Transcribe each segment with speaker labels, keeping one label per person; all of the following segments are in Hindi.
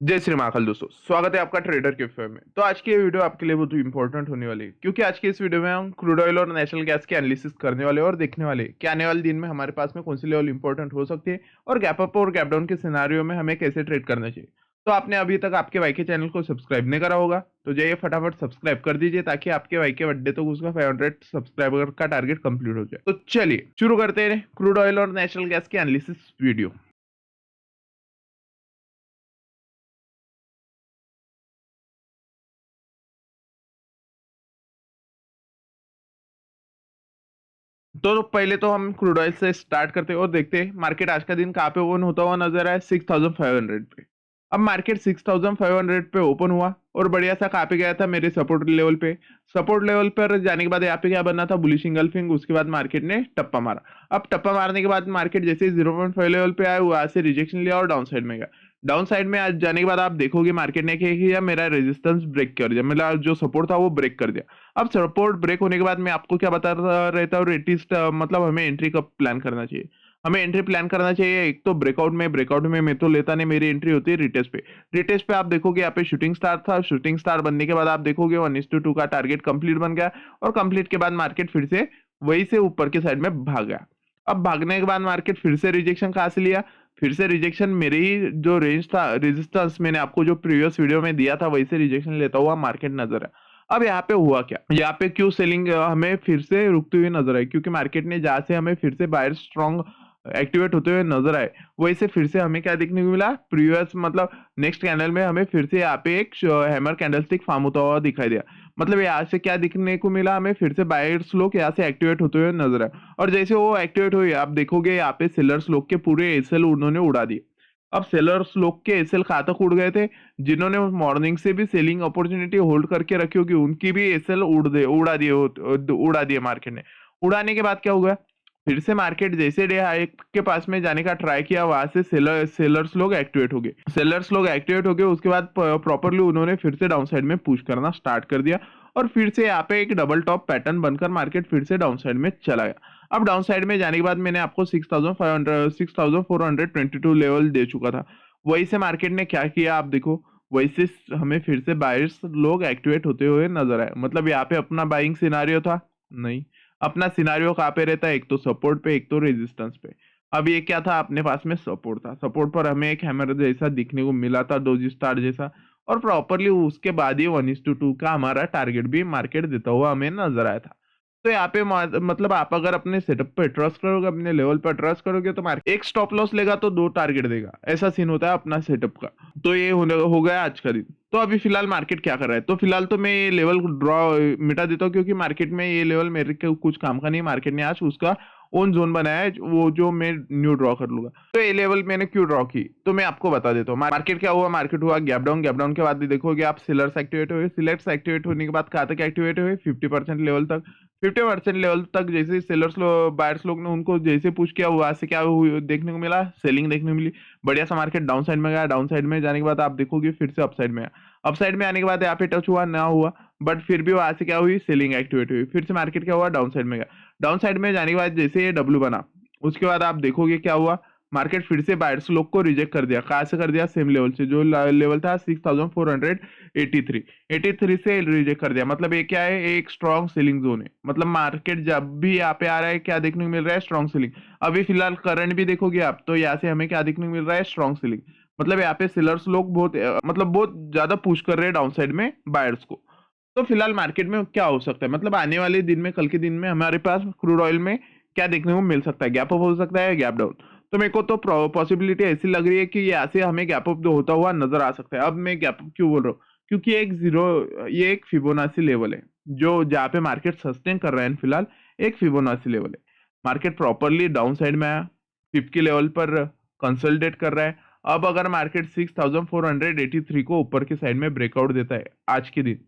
Speaker 1: जय श्री महाकाल दोस्तों, स्वागत है आपका ट्रेडर कैफे में। तो आज की ये वीडियो आपके लिए बहुत इंपॉर्टेंट होने वाली है, क्योंकि आज के इस वीडियो में हम क्रूड ऑयल और नेचुरल गैस के एनालिसिस करने वाले हैं और देखने वाले हैं कि आने वाले दिन में हमारे पास में कौन सी लेवल इंपॉर्टेंट हो सकती है और गैप अप और गैप डाउन के सिनारियो में हमें कैसे ट्रेड करना चाहिए। तो आपने अभी तक आपके वाई के चैनल को सब्सक्राइब नहीं करा होगा तो जाइए फटाफट सब्सक्राइब कर दीजिए, ताकि आपके वाई के बर्थडे तक उसका 500 सब्सक्राइबर का टारगेट कंप्लीट हो जाए। तो चलिए शुरू करते हैं क्रूड ऑयल और नेचुरल गैस की एनालिसिस वीडियो। तो पहले तो हम क्रूड ऑयल से स्टार्ट करते हैं और देखते हैं मार्केट आज का दिन कहाँ पे ओपन होता हुआ नजर आया, 6500 पे। अब मार्केट 6500 पे ओपन हुआ और बढ़िया सा कहाँ पे गया था, मेरे सपोर्ट लेवल पे। सपोर्ट लेवल पर जाने के बाद यहाँ पे क्या बनना था, बुलिश इंगल्फिंग। उसके बाद मार्केट ने टप्पा मारा। अब टप्पा मारने के बाद मार्केट जैसे 0.5 लेवल पे आया, वहां से रिजेक्शन लिया और डाउन साइड में गया। डाउन साइड में आज जाने के बाद आप देखोगे मार्केट ने क्या किया, मेरा रेजिस्टेंस ब्रेक कर दिया, मेरा जो सपोर्ट था वो ब्रेक कर दिया। अब सपोर्ट ब्रेक होने के बाद मैं आपको क्या बता रहता हूँ, एटलीस्ट मतलब हमें एंट्री कब प्लान करना चाहिए। हमें एंट्री प्लान करना चाहिए एक तो ब्रेकआउट में मैं तो लेता नहीं, मेरी एंट्री होती है रिटेस्ट पे। रिटेस्ट पे आप देखोगे यहाँ पे शूटिंग स्टार था, शूटिंग स्टार बनने के बाद आप देखोगे 1:2 का टारगेट कंप्लीट बन गया। और कंप्लीट के बाद मार्केट फिर से वही से ऊपर के साइड में भाग गया। अब भागने के बाद मार्केट फिर से रिजेक्शन कहाँ से लिया, फिर से रिजेक्शन मेरे ही जो रेंज था, रेजिस्टेंस मैंने आपको जो प्रीवियस वीडियो में दिया था वही से रिजेक्शन लेता हुआ मार्केट नजर है। अब यहाँ पे हुआ क्या, यहाँ पे क्यों सेलिंग हमें फिर से रुकती हुई नजर आई, क्योंकि मार्केट ने जहां से हमें फिर से बायर स्ट्रॉन्ग एक्टिवेट होते हुए नजर आए, वही से फिर से हमें क्या देखने को मिला, प्रीवियस मतलब नेक्स्ट कैंडल में हमें फिर से यहाँ पे एक हैमर कैंडलस्टिक फॉर्म होता हुआ दिखाई दिया। मतलब यहाँ से क्या दिखने को मिला, हमें फिर से बायर्स लोग यहाँ से एक्टिवेट होते हुए नजर आए। और जैसे वो एक्टिवेट हुए आप देखोगे यहाँ पे सेलर्स लोग के पूरे एसएल उन्होंने उड़ा दिए। अब सेलर्स लोग के एसएल कहाँ तक उड़ गए थे, जिन्होंने मॉर्निंग से भी सेलिंग अपॉर्चुनिटी होल्ड करके रखी होगी, उनकी भी एसएल उड़ा दिए मार्केट ने। उड़ाने के बाद क्या हुआ, फिर से मार्केट जैसे डे हाई के पास में जाने का ट्राई किया, वहां से सेलर्स लोग एक्टिवेट हो गए। सेलर्स लोग एक्टिवेट हो गए, उसके बाद प्रॉपरली उन्होंने फिर से डाउन साइड में पुश करना स्टार्ट कर दिया। और फिर से यहाँ पे एक डबल टॉप पैटर्न बनकर मार्केट फिर से डाउन साइड में चला गया। अब डाउन साइड में जाने के बाद मैंने आपको 6422 लेवल दे चुका था। वही से मार्केट ने क्या किया आप देखो, वैसे हमें फिर से बायर्स लोग एक्टिवेट होते हुए नजर आए। मतलब यहाँ पे अपना बाइंग सिनारियो था नहीं, अपना सिनारियो कहाँ पे रहता है, एक तो सपोर्ट पे एक तो रेजिस्टेंस पे। अब ये क्या था, अपने पास में सपोर्ट था, सपोर्ट पर हमें एक हैमर जैसा दिखने को मिला था, डोजी स्टार जैसा। और प्रॉपरली उसके बाद ही 1:2 का हमारा टारगेट भी मार्केट देता हुआ हमें नजर आया था। तो यहाँ पे मतलब आप अगर अपने सेटअप पे ट्रस्ट करोगे, अपने लेवल पर ट्रस्ट करोगे, तो मार्केट एक स्टॉप लॉस लेगा तो दो टारगेट देगा, ऐसा सीन होता है अपना सेटअप का। तो ये हो गया आज का दिन। तो अभी फिलहाल मार्केट क्या कर रहा है, तो फिलहाल तो मैं ये लेवल ड्रॉ मिटा देता हूँ, क्योंकि मार्केट में ये लेवल मेरे के कुछ काम का नहीं। मार्केट ने आज उसका ओन जोन बनाया है, वो जो मैं न्यू ड्रॉ कर लूंगा। तो ये लेवल मैंने क्यों ड्रॉ की, तो मैं आपको बता देता हूँ। मार्केट क्या हुआ, मार्केट हुआ गैप डाउन। गैप डाउन के बाद भी देखोगे आप सेलर्स एक्टिवेट हुए, सिलेक्ट एक्टिवेट होने के बाद कहाँ तक एक्टिवेट हुए, 50% लेवल तक। 50% लेवल तक जैसे सेलर्स बायर्स लोग ने उनको जैसे पुश किया, वहां से क्या देखने को मिला, सेलिंग देखने को मिली। बढ़िया सा मार्केट डाउन साइड में गया। डाउन साइड में जाने के बाद आप देखोगे फिर से अपसाइड में आया। अपसाइड में आने के बाद यहाँ पे टच हुआ ना हुआ, बट फिर भी वहां से क्या हुई, सेलिंग एक्टिवेट हुई। फिर से मार्केट क्या हुआ, डाउन साइड में गया। डाउन साइड में जाने के बाद जैसे ये डब्ल्यू बना, उसके बाद आप देखोगे क्या हुआ, मार्केट फिर से बायर्स लोग को रिजेक्ट कर दिया। कहाँ से कर दिया, सेम लेवल से, जो लेवल था 6483 से रिजेक्ट कर दिया। मतलब ये क्या है, एक स्ट्रॉन्ग सेलिंग जोन है। मतलब मार्केट जब भी यहाँ पे आ रहा है क्या देखने को मिल रहा है, स्ट्रॉन्ग सेलिंग। अभी फिलहाल करंट भी देखोगे आप, तो यहाँ से हमें क्या देखने को मिल रहा है, स्ट्रॉन्ग सेलिंग। मतलब यहाँ पे सेलर्स लोग बहुत मतलब बहुत ज्यादा पुश कर रहे हैं डाउन साइड में बायर्स को। तो फिलहाल मार्केट में क्या हो सकता है, मतलब आने वाले दिन में, कल के दिन में हमारे पास क्रूड ऑयल में क्या देखने को मिल सकता है, गैप अप हो सकता है, गैप डाउन। तो मेरे को तो पॉसिबिलिटी ऐसी लग रही है कि यहाँ से हमें गैप अप होता हुआ नजर आ सकता है। अब मैं गैप अप क्यों बोल रहा हूँ, क्योंकि ये एक फिबोनाची लेवल है, जो जहाँ पे मार्केट सस्टेन कर रहा है फिलहाल, एक फिबोनाची लेवल है। मार्केट प्रॉपरली डाउन साइड में आया, 50 लेवल पर कंसोलिडेट कर रहा है। अब अगर मार्केट 6483 को ऊपर के साइड में ब्रेकआउट देता है आज के दिन,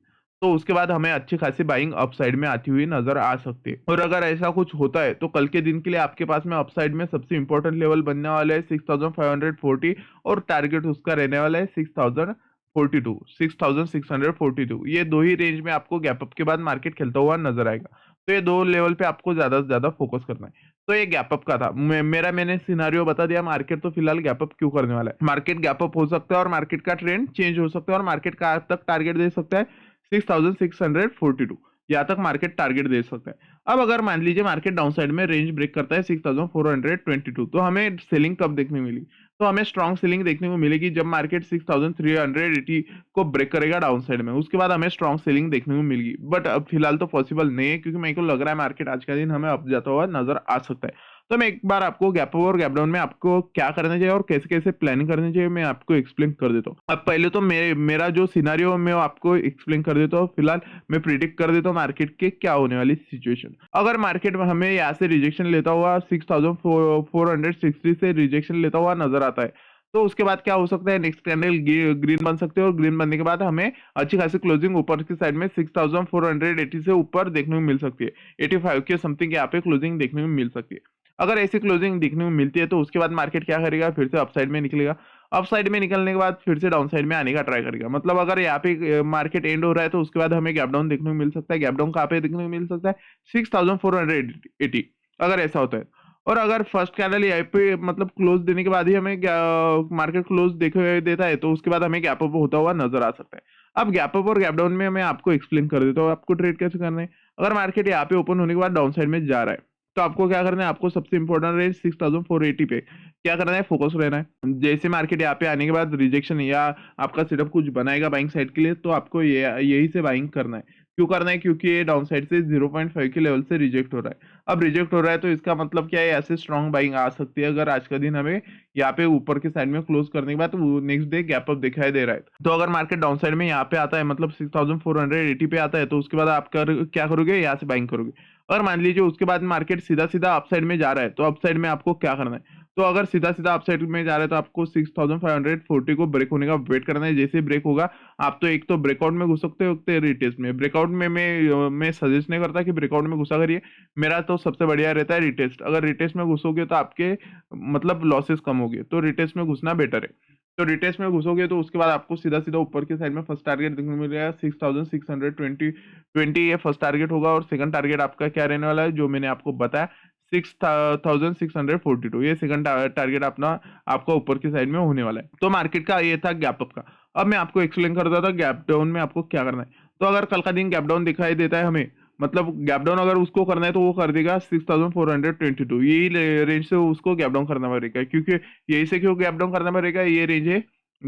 Speaker 1: तो उसके बाद हमें अच्छी खासी बाइंग अपसाइड में आती हुई नजर आ सकती है। और अगर ऐसा कुछ होता है तो कल के दिन के लिए आपके पास में अपसाइड में सबसे इंपॉर्टेंट लेवल बनने वाला है 6540, और टारगेट उसका रहने वाला है 6042, 6642। ये दो ही रेंज में आपको गैप अप के बाद मार्केट खेलता हुआ नजर आएगा। तो ये 2 लेवल पे आपको ज़्यादा से ज़्यादा फ़ोकस करना है। तो ये गैप अप का था। मैंने सिनेरियो बता दिया, मार्केट तो फिलहाल गैप अप क्यों करने वाला है। मार्केट गैप अप हो सकता है और मार्केट का ट्रेंड चेंज हो सकता है और मार्केट कहाँ तक टारगेट दे सकता है, 6642, यहाँ तक मार्केट टारगेट दे सकता है। अब अगर मान लीजिए मार्केट डाउन साइड में रेंज ब्रेक करता है 6422, तो हमें सेलिंग कब देखने मिली? तो हमें स्ट्रॉन्ग सेलिंग देखने को मिलेगी जब मार्केट 6380 को ब्रेक करेगा डाउन साइड में, उसके बाद हमें स्ट्रॉन्ग सेलिंग देखने को मिलेगी। बट अब फिलहाल तो पॉसिबल नहीं है, क्योंकि मेरे को लग रहा है मार्केट आज का दिन हमें अप जाता हुआ नजर आ सकता है। तो मैं एक बार आपको गैप अप और गैप डाउन में आपको क्या करना चाहिए और कैसे कैसे प्लानिंग करनी चाहिए, मैं आपको एक्सप्लेन कर देता हूँ। अब पहले तो मेरा जो सिनारियो मैं आपको एक्सप्लेन कर देता हूँ। फिलहाल मैं प्रिडिक्ट कर देता हूँ मार्केट के क्या होने वाली सिचुएशन। अगर मार्केट में हमें यहाँ से रिजेक्शन लेता हुआ 6460 से रिजेक्शन लेता हुआ नजर आता है, तो उसके बाद क्या हो सकता है, नेक्स्ट कैंडल ग्रीन बन सकते हैं और ग्रीन बनने के बाद हमें अच्छी खासी क्लोजिंग ऊपर की साइड में 6480 से ऊपर देखने को मिल सकती है। 85 के समथिंग यहाँ पे क्लोजिंग देखने को मिल सकती है। अगर ऐसी क्लोजिंग देखने को मिलती है तो उसके बाद मार्केट क्या करेगा, फिर से अपसाइड में निकलेगा। अपसाइड में निकलने के बाद फिर से डाउन साइड में आने का ट्राई करेगा। मतलब अगर यहाँ पे मार्केट एंड हो रहा है तो उसके बाद हमें गैप डाउन देखने को मिल सकता है। गैप डाउन कहाँ पे देखने को मिल सकता है, 6480, अगर ऐसा होता है। और अगर फर्स्ट कैंडल यहाँ पे मतलब क्लोज देने के बाद ही हमें मार्केट क्लोज देखे देता है तो उसके बाद हमें गैप अप होता हुआ नजर आ सकता है। अब गैप अप और गैप डाउन में मैं आपको एक्सप्लेन कर देता हूँ आपको ट्रेड कैसे करना है। अगर मार्केट यहाँ पे ओपन होने के बाद डाउन साइड में जा रहा है तो आपको क्या करना है, आपको सबसे इंपॉर्टेंट रेंज 6480 पे क्या करना है, फोकस रहना है। जैसे मार्केट यहाँ पे आने के बाद रिजेक्शन या आपका सेटअप कुछ बनाएगा बाइंग साइड के लिए, तो आपको ये यही से बाइंग करना है। क्यों करना है, क्योंकि ये डाउन साइड से 0.5 के लेवल से रिजेक्ट हो रहा है। अब रिजेक्ट हो रहा है तो इसका मतलब क्या है, ऐसे स्ट्रॉन्ग बाइंग आ सकती है अगर आज का दिन हमें यहाँ पे ऊपर के साइड में क्लोज करने के बाद नेक्स्ट डे गैप अप दिखाई दे रहा है। तो अगर मार्केट डाउन साइड में यहाँ पे आता है, मतलब 6480 पे आता है, तो उसके बाद आप क्या करोगे, यहाँ से बाइंग करोगे। और मान लीजिए उसके बाद मार्केट सीधा सीधा अप साइड में जा रहा है, तो अप साइड में आपको क्या करना है, तो अगर सीधा सीधा अप साइड में जा रहा है तो आपको 6540 को ब्रेक होने का वेट करना है। जैसे ब्रेक होगा आप तो एक तो ब्रेकआउट में घुस सकते हो, रिटेस्ट में। ब्रेकआउट में मैं सजेस्ट नहीं करता कि ब्रेकआउट में घुसा करिए। मेरा तो सबसे बढ़िया रहता है रिटेस्ट। अगर रिटेस्ट में घुसोगे तो आपके मतलब लॉसेस कम होंगे, तो रिटेस्ट में घुसना बेटर है। तो रिटेस्ट में घुसोगे तो उसके बाद आपको सीधा सीधा ऊपर के साइड में फर्स्ट टारगेट देखने को मिलेगा 6620 ये फर्स्ट टारगेट होगा। और सेकंड टारगेट आपका क्या रहने वाला है, जो मैंने आपको बताया 6642, ये सेकंड टारगेट अपना आपका ऊपर की साइड में होने वाला है। तो मार्केट का ये था गैप अप का। अब मैं आपको एक्सप्लेन करता था गैप डाउन में आपको क्या करना है। तो अगर कल का दिन गैप डाउन दिखाई देता है हमें, मतलब गैप डाउन अगर उसको करना है तो वो कर देगा 6422, यही रेंज से उसको गैप डाउन करना पड़ेगा। क्योंकि यही से क्यों गैप डाउन करना पड़ेगा, ये रेंज है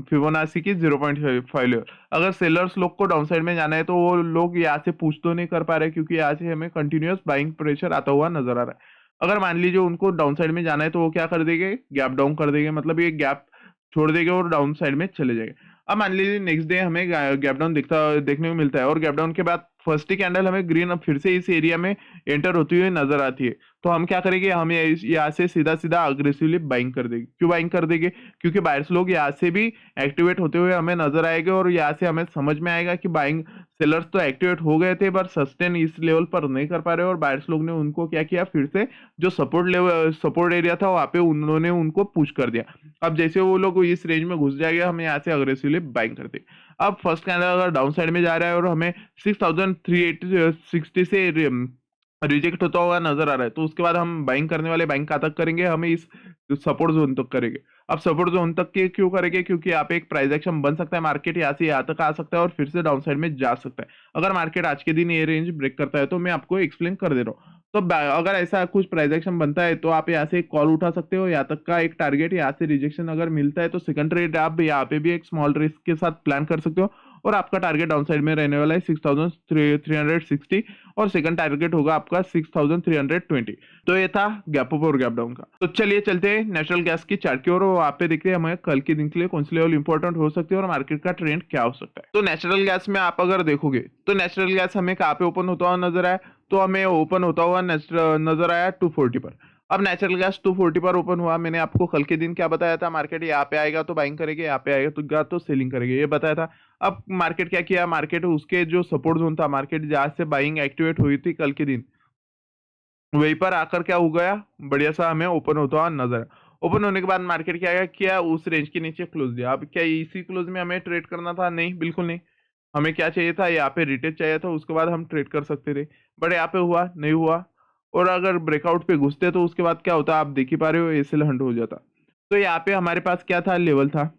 Speaker 1: फिबोनाची की 0.5 लेवल। अगर सेलर्स लोग को डाउन साइड में जाना है तो वो लोग यहाँ से पूछ तो नहीं कर पा रहे, क्योंकि यहाँ से हमें कंटिन्यूअस बाइंग प्रेशर आता हुआ नजर आ रहा है। अगर मान लीजिए उनको डाउन साइड में जाना है तो वो क्या कर देंगे, गैप डाउन कर देंगे, मतलब ये गैप छोड़ देंगे और डाउन साइड में चले जाएंगे। अब मान लीजिए नेक्स्ट डे हमें गैप डाउन देखने को मिलता है और गैप डाउन के बाद फर्स्ट ही कैंडल हमें ग्रीन अब फिर से इस एरिया में एंटर होती हुई नजर आती है। तो हम क्या करेंगे, हम यहाँ से सीधा सीधा अग्रेसिवली बाइंग कर देंगे। क्यों बाइंग कर देंगे, क्योंकि बायर्स लोग यहाँ से भी एक्टिवेट होते हुए हमें नजर आएंगे और यहाँ से हमें समझ में आएगा कि बाइंग सेलर्स तो एक्टिवेट हो गए थे पर सस्टेन इस लेवल पर नहीं कर पा रहे, और बायर्स लोग ने उनको क्या किया, फिर से जो सपोर्ट एरिया था वहां पे उन्होंने उनको पुश कर दिया। अब जैसे वो लोग इस रेंज में घुस जाएंगे, हम यहाँ से अग्रेसिवली बाइंग करते। अब फर्स्ट कैंडल अगर डाउन साइड में जा रहा है और हमें 6360 से रिजेक्ट होता हुआ नजर आ रहा है, तो उसके बाद हम बाइंग करने वाले, बाइंग कहाँ तक करेंगे, हमें इस सपोर्ट जोन तक करेंगे। अब सपोर्ट जोन तक के क्यों करेंगे, क्योंकि यहाँ पे एक प्राइस एक्शन बन सकता है, मार्केट यहाँ से यहाँ तक आ सकता है और फिर से डाउन साइड में जा सकता है। अगर मार्केट आज के दिन ये रेंज ब्रेक करता है तो मैं आपको एक्सप्लेन कर दे रहा हूँ। तो अगर ऐसा कुछ प्राइस एक्शन बनता है तो आप यहाँ से एक कॉल उठा सकते हो, यहाँ तक का एक टारगेट, यहाँ से रिजेक्शन अगर मिलता है तो सेकंड ट्रेड आप यहाँ पे भी एक स्मॉल रिस्क के साथ प्लान कर सकते हो। और आपका टारगेट डाउन साइड में रहने वाला है 6360 और सेकंड टारगेट होगा आपका 6320। तो ये था गैप अप और गैप डाउन का। तो चलिए चलते हैं नेचुरल गैस की चार्ट की ओर, और वहां पे देखते हैं हमें कल के दिन के लिए कौन सी लेवल इंपॉर्टेंट हो सकती है और मार्केट का ट्रेंड क्या हो सकता है। तो नेचुरल गैस में आप अगर देखोगे तो नेचुरल गैस हमें कहाँ पे ओपन होता हुआ नजर आया, तो हमें ओपन होता हुआ नजर आया 240 पर। अब नेचुरल गैस 240 पर ओपन हुआ, मैंने आपको कल के दिन क्या बताया था, मार्केट यहाँ पे आएगा तो बाइंग करेंगे, यहाँ पे आएगा तो सेलिंग करेंगे, ये बताया था। अब मार्केट क्या किया, मार्केट उसके जो सपोर्ट जोन था, मार्केट जहां से बाइंग एक्टिवेट हुई थी कल के दिन, वहीं पर आकर क्या हो गया, बढ़िया सा हमें ओपन होता हुआ नजर। ओपन होने के बाद मार्केट क्या किया, उस रेंज के नीचे क्लोज दिया। अब क्या इसी क्लोज में हमें ट्रेड करना था, नहीं बिल्कुल नहीं। हमें क्या चाहिए था, यहाँ पे रिटेस्ट चाहिए था, उसके बाद हम ट्रेड कर सकते थे। बट यहाँ पे हुआ नहीं हुआ, और अगर ब्रेकआउट पे घुसते तो उसके बाद क्या होता, आप देख ही पा रहे हो, एसएल हंट हो जाता। तो यहाँ पे हमारे पास क्या था, लेवल था।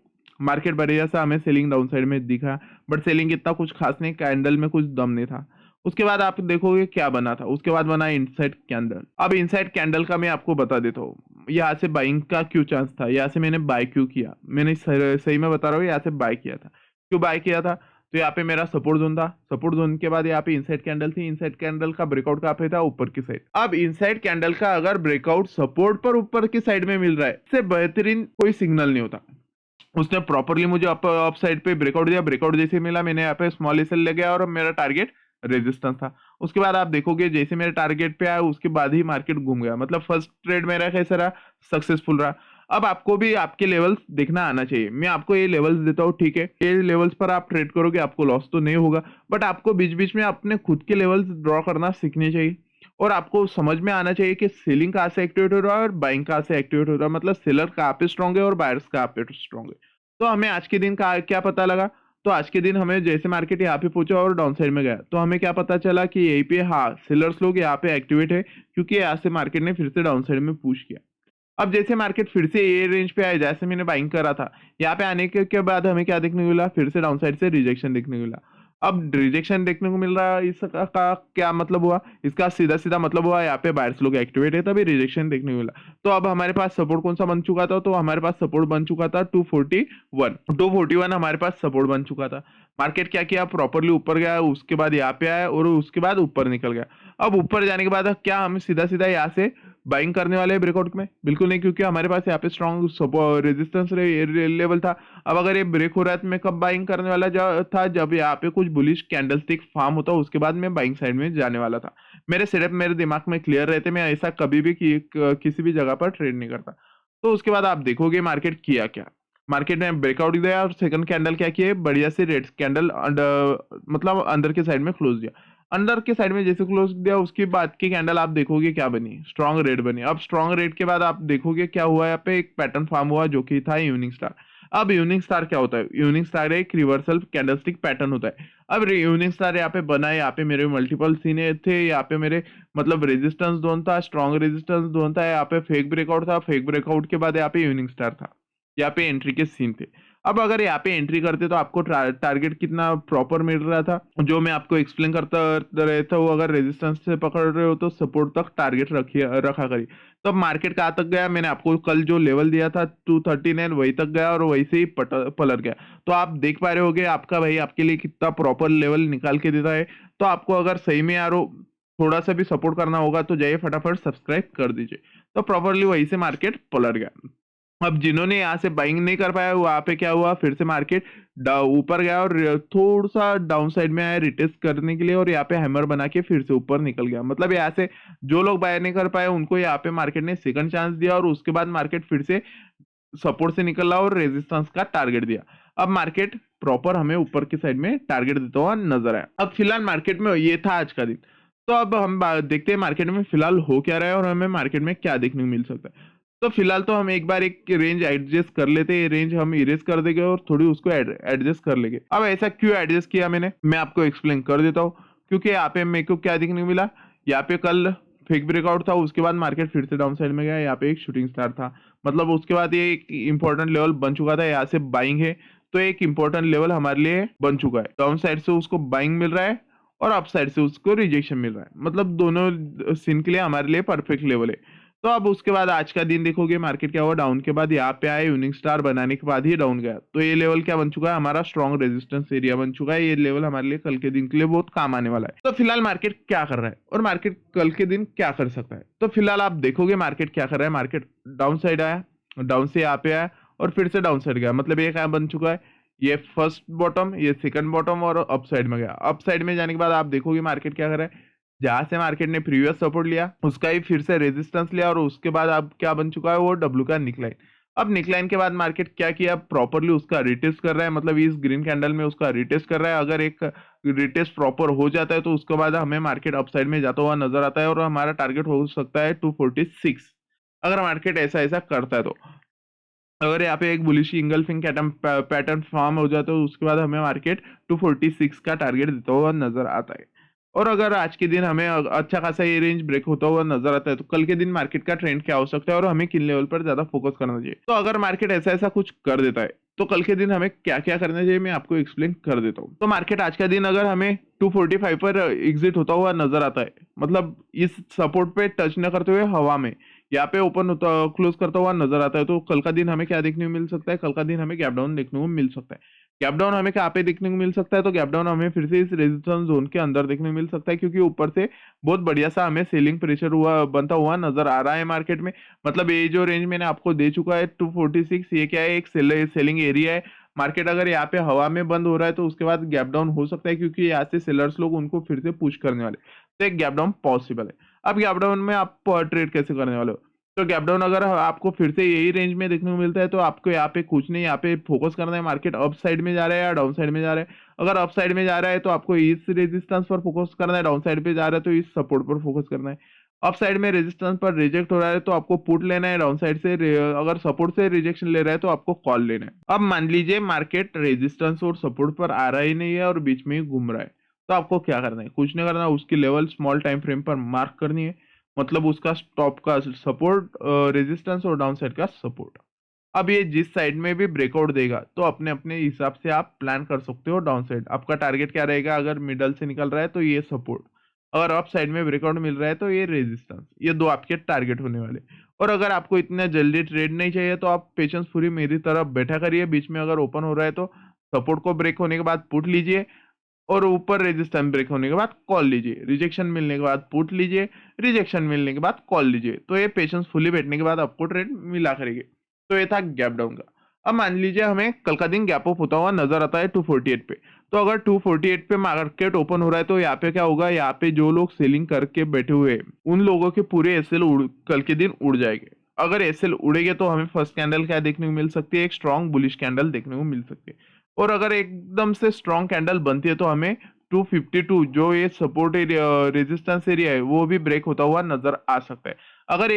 Speaker 1: मार्केट बढ़िया सा हमें सेलिंग डाउन साइड में दिखा, बट सेलिंग इतना कुछ खास नहीं, कैंडल में कुछ दम नहीं था। उसके बाद आप देखोगे क्या बना था, उसके बाद बना इनसाइड कैंडल। अब इनसाइड कैंडल का मैं आपको बता देता हूँ, यहाँ से बाइंग का क्यों चांस था, यहाँ से मैंने बाय क्यों किया, मैंने सही में बता रहा हूँ, यहाँ से बाय किया था। क्यों बाय किया था, तो यहाँ पे मेरा सपोर्ट जोन था, सपोर्ट जोन के बाद यहाँ पे इनसाइड कैंडल थी, इनसाइड कैंडल का ब्रेकआउट कहाँ पे था, ऊपर की साइड। अब इनसाइड कैंडल का अगर ब्रेकआउट सपोर्ट पर ऊपर की साइड में मिल रहा है, इससे बेहतरीन कोई सिग्नल नहीं होता। उसने प्रॉपरली मुझे अप साइड पे ब्रेकआउट दिया, ब्रेकआउट जैसे मिला मैंने यहाँ पे स्मॉल एसएल ले गया और मेरा टारगेट रेजिस्टेंस था। उसके बाद आप देखोगे जैसे मेरे टारगेट पे आया उसके बाद ही मार्केट घूम गया, मतलब फर्स्ट ट्रेड मेरा कैसा रहा, सक्सेसफुल रहा। अब आपको भी आपके लेवल्स देखना आना चाहिए, मैं आपको ये लेवल्स देता हूँ, ठीक है, ये लेवल्स पर आप ट्रेड करोगे आपको लॉस तो नहीं होगा, बट आपको बीच बीच में अपने खुद के लेवल्स ड्रॉ करना सीखने चाहिए। और आपको समझ में आना चाहिए कि सेलिंग कहाँ से एक्टिवेट हो रहा है और बाइंग कहाँ से एक्टिवेट हो रहा है, मतलब सेलर कहाँ पे स्ट्रॉन्ग है और बायर्स कहाँ पे स्ट्रॉन्ग है। तो हमें आज के दिन का क्या पता लगा, तो आज के दिन हमें जैसे मार्केट यहाँ पे पहुंचा और डाउन साइड में गया, तो हमें क्या पता चला कि यहीं पे हाँ सेलर्स लोग यहाँ पे एक्टिवेट है, क्योंकि यहाँ से मार्केट ने फिर से डाउन साइड में पुश किया। अब जैसे मार्केट फिर से ये रेंज पे आया जैसे मैंने बाइंग करा था, यहाँ पे आने के बाद हमें क्या देखने को मिला, फिर से डाउन साइड से रिजेक्शन देखने को मिला। अब रिजेक्शन देखने को मिल रहा है, इसका का क्या मतलब हुआ, इसका सीधा सीधा मतलब हुआ यहाँ पे बायर्स लोग एक्टिवेट है तभी रिजेक्शन देखने को मिला। तो अब हमारे पास सपोर्ट कौन सा बन चुका था, तो हमारे पास सपोर्ट बन चुका था 241, 241 हमारे पास सपोर्ट बन चुका था। मार्केट क्या किया, प्रॉपरली ऊपर गया, उसके बाद यहाँ पे आया और उसके बाद ऊपर निकल गया। अब ऊपर जाने के बाद क्या हम सीधा सीधा यहाँ से बाइंग करने वाले हैं ब्रेकआउट में, बिल्कुल नहीं, क्योंकि हमारे पास यहाँ पे स्ट्रॉन्ग रेजिस्टेंस लेवल था। अब अगर ये ब्रेक हो रहा है तो मैं कब बाइंग करने वाला था, जब यहाँ पे कुछ बुलिश कैंडलस्टिक फॉर्म होता, उसके बाद मैं बाइंग साइड में जाने वाला था। मेरे सेटअप मेरे दिमाग में क्लियर रहते, मैं ऐसा कभी भी किसी भी जगह पर ट्रेड नहीं करता। तो उसके बाद आप देखोगे मार्केट किया क्या, मार्केट में ब्रेकआउट दिया और सेकंड कैंडल क्या किए, बढ़िया से रेड कैंडल मतलब अंदर के साइड में क्लोज दिया। अंदर के साइड में जैसे क्लोज दिया उसके बाद की कैंडल आप देखोगे क्या बनी, स्ट्रॉन्ग रेड बनी। अब स्ट्रॉन्ग रेड के बाद आप देखोगे क्या हुआ, यहाँ पे एक पैटर्न फॉर्म हुआ जो कि था इवनिंग स्टार। अब इवनिंग स्टार क्या होता है, इवनिंग स्टार एक रिवर्सल कैंडलस्टिक पैटर्न होता है। अब इवनिंग स्टार यहाँ पे बना है, यहाँ पे मेरे मल्टीपल सीने थे, यहाँ पे मेरे मतलब रेजिस्टेंस जोन था, स्ट्रॉन्ग रेजिस्टेंस जोन था, यहाँ पे फेक ब्रेकआउट था, फेक ब्रेकआउट के बाद यहाँ पे इवनिंग स्टार था, यहाँ पे एंट्री के सीन थे। अब अगर यहाँ पे एंट्री करते तो आपको टारगेट कितना प्रॉपर मिल रहा था, जो मैं आपको एक्सप्लेन करता रहता हूँ, अगर रेजिस्टेंस से पकड़ रहे हो तो सपोर्ट तक टारगेट रखिए रखा करिए। तो अब मार्केट कहाँ तक गया, मैंने आपको कल जो लेवल दिया था 239 वही तक गया और वही से ही पलट गया। तो आप देख पा रहे होगे आपका भाई आपके लिए कितना प्रॉपर लेवल निकाल के देता है। तो आपको अगर सही में यारो थोड़ा सा भी सपोर्ट करना होगा तो जाइए फटाफट सब्सक्राइब कर दीजिए। तो प्रॉपरली वही से मार्केट पलट गया। अब जिन्होंने यहाँ से बाइंग नहीं कर पाया वहां पे क्या हुआ, फिर से मार्केट ऊपर गया और थोड़ा सा डाउन साइड में आया रिटेस्ट करने के लिए, और यहाँ पे हैमर बना के फिर से ऊपर निकल गया। मतलब यहाँ से जो लोग बाय नहीं कर पाए उनको यहाँ पे मार्केट ने सेकंड चांस दिया और उसके बाद मार्केट फिर से सपोर्ट से निकला और रेजिस्टेंस का टारगेट दिया। अब मार्केट प्रॉपर हमें ऊपर की साइड में टारगेट देता हुआ नजर आया। अब फिलहाल मार्केट में ये था आज का दिन। तो अब हम देखते हैं मार्केट में फिलहाल हो क्या रहा है और हमें मार्केट में क्या देखने को मिल सकता है। तो फिलहाल तो हम एक बार एक रेंज एडजस्ट कर लेते हैं, ये रेंज हम इरेज कर देंगे और थोड़ी उसको एडजस्ट कर लेंगे। अब ऐसा क्यों एडजस्ट किया मैंने, मैं आपको एक्सप्लेन कर देता हूँ। क्योंकि यहाँ पे मेरे को क्या देखने को मिला, यहाँ पे कल फेक ब्रेकआउट था, उसके बाद मार्केट फिर से डाउन साइड में गया, यहाँ पे एक शूटिंग स्टार था, मतलब उसके बाद ये एक इंपॉर्टेंट लेवल बन चुका था, यहाँ से बाइंग है। तो एक इंपॉर्टेंट लेवल हमारे लिए बन चुका है, डाउन साइड से उसको बाइंग मिल रहा है और अप साइड से उसको रिजेक्शन मिल रहा है, मतलब दोनों सीन के लिए हमारे लिए परफेक्ट लेवल है। तो अब उसके बाद आज का दिन देखोगे मार्केट क्या हुआ, डाउन के बाद यहाँ पे आए, यूनिक स्टार बनाने के बाद ही डाउन गया। तो ये लेवल क्या बन चुका है, हमारा स्ट्रॉन्ग रेजिस्टेंस एरिया बन चुका है। ये लेवल हमारे लिए कल के दिन के लिए बहुत काम आने वाला है। तो फिलहाल मार्केट क्या कर रहा है और मार्केट कल के दिन क्या कर सकता है, तो फिलहाल आप देखोगे मार्केट क्या कर रहा है। मार्केट डाउन साइड आया, डाउन से यहाँ पे आया और फिर से डाउन साइड गया, मतलब ये क्या बन चुका है, ये फर्स्ट बॉटम, ये सेकंड बॉटम और अप साइड में गया। अप साइड में जाने के बाद आप देखोगे मार्केट क्या कर रहा है, जहां से मार्केट ने प्रीवियस सपोर्ट लिया उसका ही फिर से रेजिस्टेंस लिया और उसके बाद अब क्या बन चुका है, वो डब्ल्यू का निकलाइन। अब निकलाइन के बाद मार्केट क्या किया, प्रॉपरली उसका रिटेस्ट कर रहा है, मतलब इस ग्रीन कैंडल में उसका रिटेस्ट कर रहा है। अगर एक रिटेस्ट प्रॉपर हो जाता है तो उसके बाद हमें मार्केट अपसाइड में जाता हुआ नजर आता है और हमारा टारगेट हो सकता है 246, अगर मार्केट ऐसा ऐसा करता है तो। अगर यहाँ पे एक बुलिश इंगल्फिंग पैटर्न फॉर्म हो जाता है तो उसके बाद हमें मार्केट 246 का टारगेट देता हुआ नजर आता है। और अगर आज के दिन हमें अच्छा खासा ये रेंज ब्रेक होता हुआ नजर आता है, तो कल के दिन मार्केट का ट्रेंड क्या हो सकता है और हमें किन लेवल पर ज्यादा फोकस करना चाहिए। तो अगर मार्केट ऐसा ऐसा कुछ कर देता है, तो कल के दिन हमें क्या क्या करना चाहिए मैं आपको एक्सप्लेन कर देता हूँ। तो मार्केट आज का दिन अगर हमें 245 पर एग्जिट होता हुआ नजर आता है, मतलब इस सपोर्ट पे टच न करते हुए हवा में यहाँ पे ओपन होता क्लोज करता हुआ नजर आता है, तो कल का दिन हमें क्या देखने को मिल सकता है, कल का दिन हमें गैप डाउन देखने को मिल सकता है। गैप डाउन हमें कहाँ पे देखने को मिल सकता है, तो गैप डाउन हमें फिर से इस रेजिस्टेंस जोन के अंदर देखने को मिल सकता है, क्योंकि ऊपर से बहुत बढ़िया सा हमें सेलिंग प्रेशर हुआ बनता हुआ नजर आ रहा है मार्केट में। मतलब ये जो रेंज मैंने आपको दे चुका है 246, ये क्या है, एक सेलिंग एरिया है। मार्केट अगर यहाँ पे हवा में बंद हो रहा है तो उसके बाद गैप डाउन हो सकता है, क्योंकि यहाँ से सेलर्स लोग उनको फिर से पुश करने वाले, तो एक गैप डाउन पॉसिबल है। अब गैप डाउन में आप ट्रेड कैसे करने वाले हो, तो गैप डाउन अगर आपको फिर से यही रेंज में देखने को मिलता है, तो आपको यहाँ पे कुछ नहीं, यहाँ पे फोकस करना है मार्केट अप साइड में जा रहा है या डाउन साइड में जा रहा है। अगर अप साइड में जा रहा है तो आपको इस रेजिस्टेंस पर फोकस करना है, डाउन साइड पे जा रहा है तो इस सपोर्ट पर फोकस करना है। अप साइड में रेजिस्टेंस पर रिजेक्ट हो रहा है तो आपको पुट लेना है, डाउन साइड से अगर सपोर्ट से रिजेक्शन ले रहा है तो आपको कॉल लेना है। अब मान लीजिए मार्केट रेजिस्टेंस और सपोर्ट पर आ रहा ही नहीं है और बीच में ही घूम रहा है, तो आपको क्या करना है, कुछ नहीं करना, उसकी लेवल स्मॉल टाइम फ्रेम पर मार्क करनी है, मतलब उसका स्टॉप का सपोर्ट, रेजिस्टेंस और डाउन साइड का सपोर्ट। अब ये जिस साइड में भी ब्रेकआउट देगा तो अपने अपने हिसाब से आप प्लान कर सकते हो डाउन साइड। आपका टारगेट क्या रहेगा, अगर मिडल से निकल रहा है तो ये सपोर्ट, अगर अप साइड में ब्रेकआउट मिल रहा है तो ये रेजिस्टेंस, ये दो आपके टारगेट होने वाले। और अगर आपको इतना जल्दी ट्रेड नहीं चाहिए तो आप पेशेंस पूरी मेरी तरफ बैठा करिए, बीच में अगर ओपन हो रहा है तो सपोर्ट को ब्रेक होने के बाद पुट लीजिए, और ऊपर रेजिस्टेंस ब्रेक होने के बाद कॉल लीजिए, रिजेक्शन मिलने के बाद पुट लीजिए, रिजेक्शन मिलने के बाद कॉल लीजिए, तो ये पेशेंस फुली बैठने के बाद आपको ट्रेड मिला करेगी। तो ये था गैप डाउन का। अब मान लीजिए हमें कल का दिन गैप अप होता हुआ नजर आता है 248 पे, तो अगर 248 पे मार्केट ओपन हो रहा है तो यहाँ पे क्या होगा, यहाँ पे जो लोग सेलिंग करके बैठे हुए हैं उन लोगों के पूरे एसएल कल के दिन उड़ जाएंगे। अगर एसएल उड़ेगे तो हमें फर्स्ट कैंडल क्या देखने को मिल सकती है, एक स्ट्रॉन्ग बुलिश कैंडल देखने को मिल सकती है। और अगर एकदम से स्ट्रॉन्ग कैंडल बनती है तो हमें 252 जो ये सपोर्ट एरिया रेजिस्टेंस एरिया है वो भी ब्रेक होता हुआ नजर आ सकता है। अगर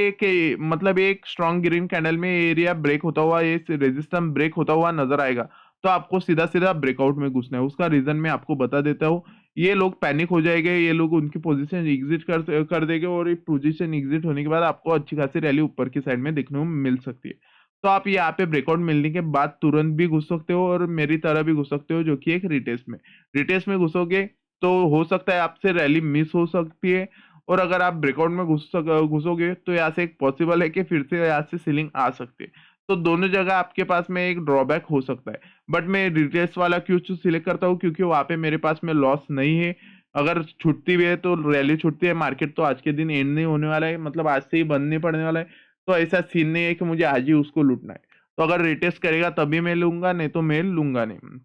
Speaker 1: मतलब एक स्ट्रॉन्ग ग्रीन कैंडल में एरिया ब्रेक होता हुआ, ये रेजिस्टेंस ब्रेक होता हुआ नजर आएगा, तो आपको सीधा सीधा ब्रेकआउट में घुसना है। उसका रीजन मैं आपको बता देता हूँ। ये लोग पैनिक हो जाएंगे, ये लोग उनकी पोजीशन एग्जिट कर देंगे, और पोजीशन एग्जिट होने के बाद आपको अच्छी खासी रैली ऊपर की साइड में देखने को मिल सकती है। तो आप यहाँ पे ब्रेकआउट मिलने के बाद तुरंत भी घुस सकते हो और मेरी तरह भी घुस सकते हो, जो कि एक रिटेस्ट में, रिटेस्ट में घुसोगे तो हो सकता है आपसे रैली मिस हो सकती है। और अगर आप ब्रेकआउट में घुसोगे तो यहाँ से एक पॉसिबल है कि फिर से यहाँ से सीलिंग आ सकती है। तो दोनों जगह आपके पास में एक ड्रॉबैक हो सकता है। बट मैं रिटेस्ट वाला क्यों सिलेक्ट करता हूँ, क्योंकि वहाँ पे मेरे पास में लॉस नहीं है। अगर छुट्टी भी है तो रैली छुट्टी है, मार्केट तो आज के दिन एंड नहीं होने वाला है, मतलब आज से ही बंद नहीं पड़ने वाला है। तो ऐसा सीन नहीं है कि मुझे आज ही उसको लूटना है। तो अगर रिटेस्ट करेगा तभी मैं लूंगा, नहीं तो मैं लूंगा नहीं।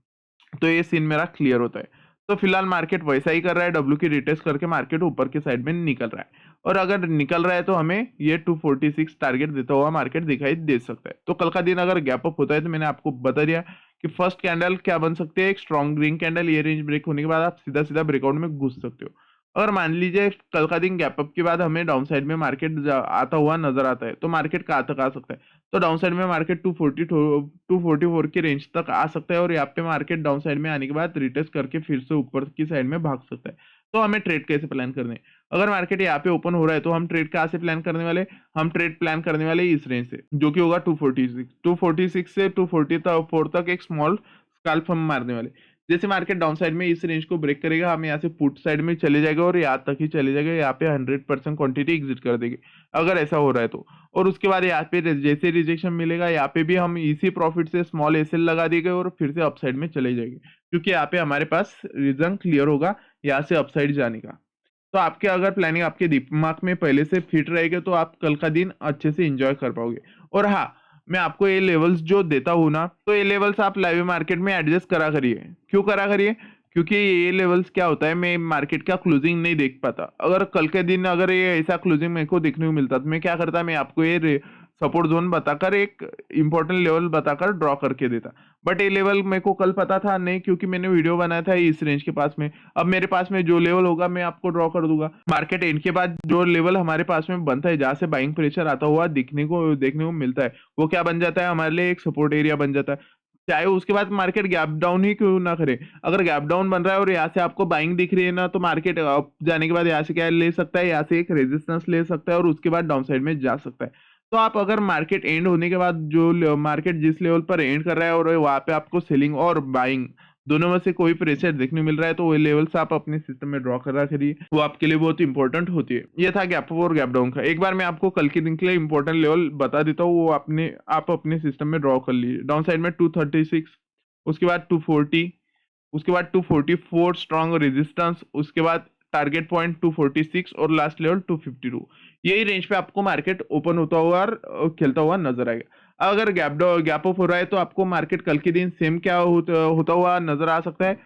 Speaker 1: तो ये सीन मेरा क्लियर होता है। तो फिलहाल मार्केट वैसा ही कर रहा है, डब्ल्यू की रिटेस्ट करके मार्केट ऊपर की साइड में निकल रहा है। और अगर निकल रहा है तो हमें ये 246 टारगेट देता हुआ मार्केट दिखाई दे सकता है। तो कल का दिन अगर गैप अप होता है तो मैंने आपको बता दिया कि फर्स्ट कैंडल क्या बन सकती है, एक स्ट्रॉन्ग ग्रीन कैंडल, ये रेंज ब्रेक होने के बाद आप सीधा सीधा ब्रेकआउट में घुस सकते हो। अगर मान लीजिए कल का दिन गैप अप के बाद हमें डाउन साइड में मार्केट आता हुआ नजर आता है, तो मार्केट कहाँ तक आ सकता है, तो डाउन साइड में मार्केट 244 की रेंज तक आ सकता है, और यहाँ पे मार्केट डाउन साइड में आने के बाद रिटेस्ट करके फिर से ऊपर की साइड में भाग सकता है। तो हमें ट्रेड कैसे प्लान करने हैं? अगर मार्केट यहाँ पे ओपन हो रहा है तो हम ट्रेड कहाँ से प्लान करने वाले, हम ट्रेड प्लान करने वाले इस रेंज से, जो कि होगा 246 से 244 तक एक स्मॉल स्कैल्प हम मारने वाले। जैसे मार्केट डाउन साइड में इस रेंज को ब्रेक करेगा, हम यहाँ से पुट साइड में चले जाएगा और यहाँ तक ही चले जाएगा, यहाँ पे 100% क्वांटिटी एग्जिट कर देंगे अगर ऐसा हो रहा है तो। और उसके बाद यहाँ पे जैसे रिजेक्शन मिलेगा, यहाँ पे भी हम इसी प्रॉफिट से स्मॉल एसएल लगा देंगे और फिर से अपसाइड में चले जाएंगे, क्योंकि यहाँ पे हमारे पास रीजन क्लियर होगा यहाँ से अपसाइड जाने का। तो आपके अगर प्लानिंग आपके दिमाग में पहले से फिट रहेगा तो आप कल का दिन अच्छे से एंजॉय कर पाओगे। और हाँ, मैं आपको ये लेवल्स जो देता हूँ ना, तो ये लेवल्स आप लाइव मार्केट में एडजस्ट करा करिए। क्यों करा करिए, क्योंकि ये लेवल्स क्या होता है, मैं मार्केट का क्लोजिंग नहीं देख पाता। अगर कल के दिन अगर ये ऐसा क्लोजिंग मेरे को देखने को मिलता तो मैं क्या करता, मैं आपको ये सपोर्ट जोन बताकर एक इंपॉर्टेंट लेवल बताकर ड्रॉ करके देता। बट ये लेवल मेरे को कल पता था नहीं, क्योंकि मैंने वीडियो बनाया था इस रेंज के पास में। अब मेरे पास में जो लेवल होगा मैं आपको ड्रॉ कर दूंगा। मार्केट एंड के बाद जो लेवल हमारे पास में बनता है, जहां से बाइंग प्रेशर आता हुआ देखने को मिलता है, वो क्या बन जाता है, हमारे लिए एक सपोर्ट एरिया बन जाता है। चाहे उसके बाद मार्केट गैप डाउन ही क्यों ना करे। अगर गैप डाउन बन रहा है और यहाँ से आपको बाइंग दिख रही है ना, तो मार्केट अप जाने के बाद यहाँ से क्या ले सकता है, यहाँ से एक रेजिस्टेंस ले सकता है और उसके बाद डाउन साइड में जा सकता है। तो आप अगर मार्केट एंड होने के बाद जो मार्केट जिस लेवल पर एंड कर रहा है और वहाँ पे आपको सेलिंग और बाइंग दोनों में से कोई प्रेशर देखने मिल रहा है, तो वो लेवल्स आप अपने सिस्टम में ड्रॉ कर रखिए, वो आपके लिए बहुत इंपॉर्टेंट होती है। ये था गैप अप और गैप डाउन का। एक बार मैं आपको कल के दिन के लिए इंपॉर्टेंट लेवल बता देता हूँ, वो आप अपने सिस्टम में ड्रॉ कर लीजिए। डाउन साइड में 236, उसके बाद 240, उसके बाद 244 स्ट्रॉन्ग रेजिस्टेंस, उसके बाद टारगेट पॉइंट 246 और लास्ट लेवल 252। यही रेंज पे आपको मार्केट ओपन होता हुआ और खेलता हुआ नजर आएगा। अगर गैप अप हो रहा है तो आपको मार्केट कल के दिन सेम क्या होता हुआ नजर आ सकता है,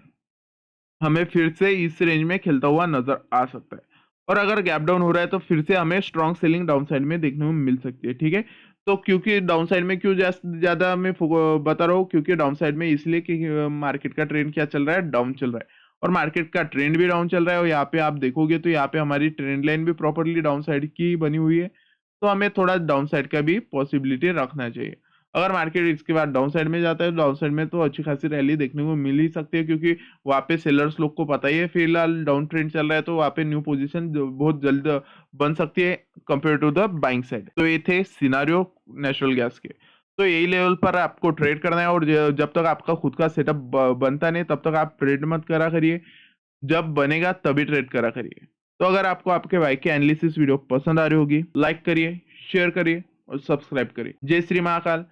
Speaker 1: हमें फिर से इस रेंज में खेलता हुआ नजर आ सकता है। और अगर गैप डाउन हो रहा है तो फिर से हमें स्ट्रॉन्ग सेलिंग डाउन साइड में देखने को मिल सकती है, ठीक है। तो क्योंकि डाउन साइड में क्यों ज्यादा मैं बता रहा हूँ, क्योंकि डाउन साइड में इसलिए कि मार्केट का ट्रेंड क्या चल रहा है, डाउन चल रहा है और मार्केट का ट्रेंड भी डाउन चल रहा है। और यहाँ पे आप देखोगे तो यहाँ पे हमारी ट्रेंड लाइन भी प्रॉपरली डाउन साइड की बनी हुई है, तो हमें थोड़ा डाउन साइड का भी पॉसिबिलिटी रखना चाहिए। अगर मार्केट इसके बाद डाउन साइड में जाता है तो डाउन साइड में तो अच्छी खासी रैली देखने को मिल ही सकती है, क्योंकि वहाँ पे सेलर्स लोग को पता ही है फिलहाल डाउन ट्रेंड चल रहा है, तो वहाँ पे न्यू पोजीशन बहुत जल्द बन सकती है compare to the buying side. तो ये थे सिनारियो नेचुरल गैस के। तो यही लेवल पर आपको ट्रेड करना है और जब तक आपका खुद का सेटअप बनता नहीं तब तक आप ट्रेड मत करा करिए, जब बनेगा तभी ट्रेड करा करिए। तो अगर आपको आपके भाई की एनालिसिस वीडियो पसंद आ रही होगी, लाइक करिए, शेयर करिए और सब्सक्राइब करिए। जय श्री महाकाल।